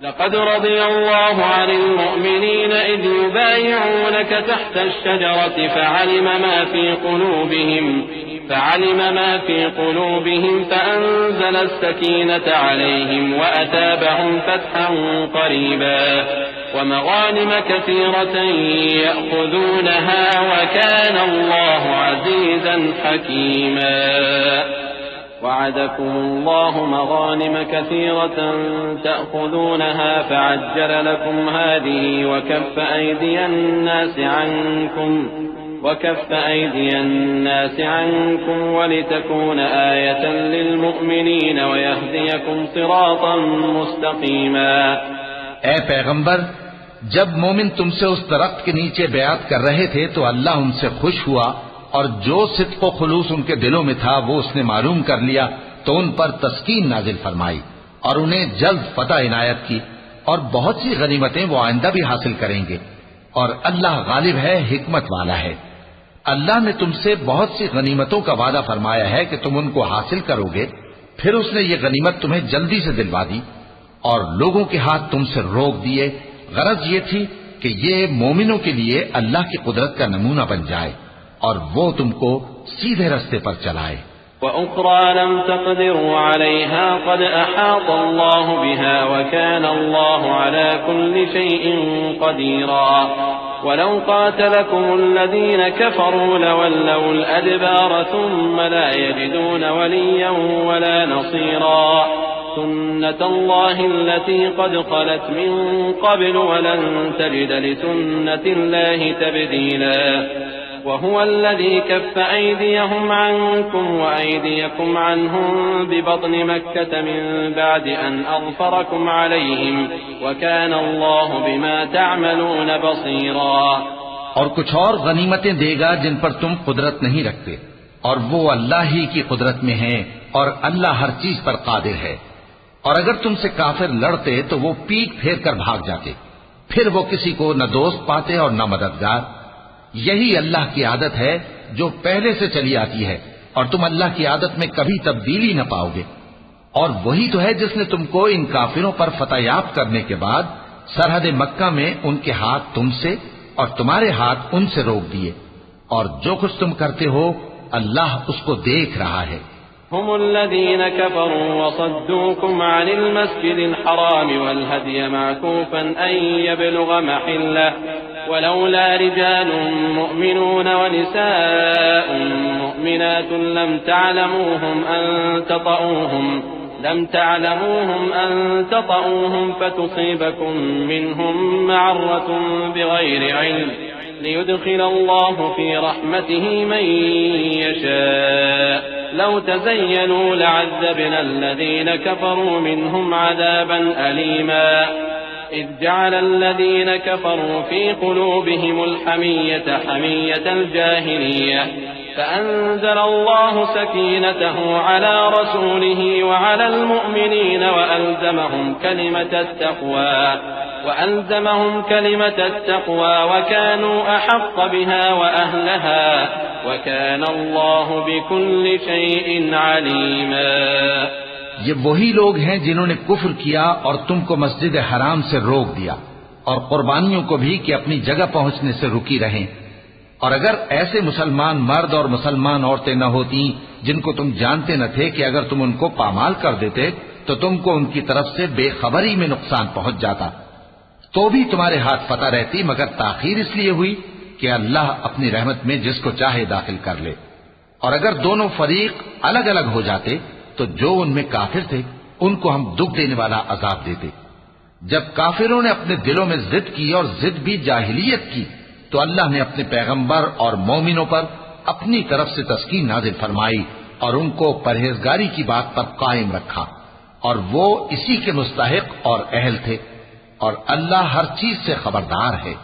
लक़द रज़ियल्लाहु अनिल मुअमिनीना इज़ युबायिऊनक तहता अश-शजरति فعلم ما في قلوبهم فأنزل السكينة عليهم وأثابهم فتحا قريبا ومغانم كثيرة يأخذونها وكان الله عزيزا حكيما وعدكم الله مغانم كثيرة تأخذونها فعجل لكم هذه وكف أيدي الناس عنكم ولتكون آية للمؤمنين ويهديكم صراطا مستقيما। ऐ पैगंबर, जब मोमिन तुमसे उस दरख्त के नीचे बयात कर रहे थे तो अल्लाह उनसे खुश हुआ और जो सिद्क़ व खुलूस उनके दिलों में था वो उसने मालूम कर लिया तो उन पर तस्कीन नाजिल फरमाई और उन्हें जल्द फतह इनायत की और बहुत सी गनीमतें वो आइंदा भी हासिल करेंगे और अल्लाह गालिब है, हिकमत वाला है। अल्लाह ने तुमसे बहुत सी गनीमतों का वादा फरमाया है कि तुम उनको हासिल करोगे, फिर उसने ये गनीमत तुम्हें जल्दी से दिलवा दी और लोगों के हाथ तुमसे रोक दिए। गरज ये थी कि ये मोमिनों के लिए अल्लाह की कुदरत का नमूना बन जाए और वो तुमको सीधे रास्ते पर चलाए। वउख़रा लम तक़दिरू अलैहा क़द अहात अल्लाहु बिहा वकान अल्लाहु अला कुल्लि शैइन क़दीरा वलौ क़ातलकुमुल्लज़ीन कफ़रू लवल्लौल अदबार थुम्म ला यजिदून वलिय्यन वला नसीरा सुन्नतल्लाहि अल्लती क़द ख़लत मिन क़ब्ल वलन तजिद लिसुन्नतिल्लाहि तब्दीला वहुव अल्लज़ी कफ़्फ़ अयदियहुम अन्कुम वअयदियकुम अन्हुम बिबत्नि मक्कत मिन बअद अन अज़फ़रकुम अलैहिम वकान अल्लाहु बिमा तअमलून बसीरा। और कुछ और गनीमतें देगा जिन पर तुम कुदरत नहीं रखते और वो अल्लाह ही की कुदरत में है और अल्लाह हर चीज पर कादिर है। और अगर तुमसे काफिर लड़ते तो वो पीठ फेर कर भाग जाते, फिर वो किसी को न दोस्त पाते और न मददगार। यही अल्लाह की आदत है जो पहले से चली आती है और तुम अल्लाह की आदत में कभी तब्दीली न पाओगे। और वही तो है जिसने तुमको इन काफिरों पर फतहयाब करने के बाद सरहद मक्का में उनके हाथ तुमसे और तुम्हारे हाथ उनसे रोक दिए और जो कुछ तुम करते हो अल्लाह उसको देख रहा है। हुमुल्लज़ीन कफ़रू वसद्दूकुम अनिल मस्जिदिल हराम वल हदिय मअकूफन अन यबलुग महल्लह वलौला रिजालुन मुअमिनून व निसाउन मुअमिनातुन लम तअलमूहुम अन तطؤوهم फतुसीबकुम मिनहुम मअर्रतुन बिगैरि इल्म लियुदखिल अल्लाहु फी रहमतिही मन यशा लौ तज़य्यनू लअज़्ज़बना अल्लज़ीन कफ़रू मिनहुम अज़ाबन अलीमा إذ جعل الذين كفروا في قلوبهم الحمية حمية الجاهلية فأنزل الله سكينته على رسوله وعلى المؤمنين وألزمهم كلمة التقوى وكانوا أحق بها وأهلها وكان الله بكل شيء عليما। ये वही लोग हैं जिन्होंने कुफ्र किया और तुमको मस्जिद हराम से रोक दिया और कुर्बानियों को भी कि अपनी जगह पहुंचने से रुकी रहें। और अगर ऐसे मुसलमान मर्द और मुसलमान औरतें न होती जिनको तुम जानते न थे कि अगर तुम उनको पामाल कर देते तो तुमको उनकी तरफ से बेखबरी में नुकसान पहुंच जाता, तो भी तुम्हारे हाथ फतह रहती, मगर ताखीर इसलिए हुई कि अल्लाह अपनी रहमत में जिसको चाहे दाखिल कर ले। और अगर दोनों फरीक अलग अलग हो जाते तो जो उनमें काफिर थे उनको हम दुख देने वाला अजाब देते। जब काफिरों ने अपने दिलों में जिद की और जिद भी जाहिलियत की तो अल्लाह ने अपने पैगंबर और मोमिनों पर अपनी तरफ से तस्कीन नाजिल फरमाई और उनको परहेजगारी की बात पर कायम रखा और वो इसी के मुस्तहिक और अहल थे और अल्लाह हर चीज से खबरदार है।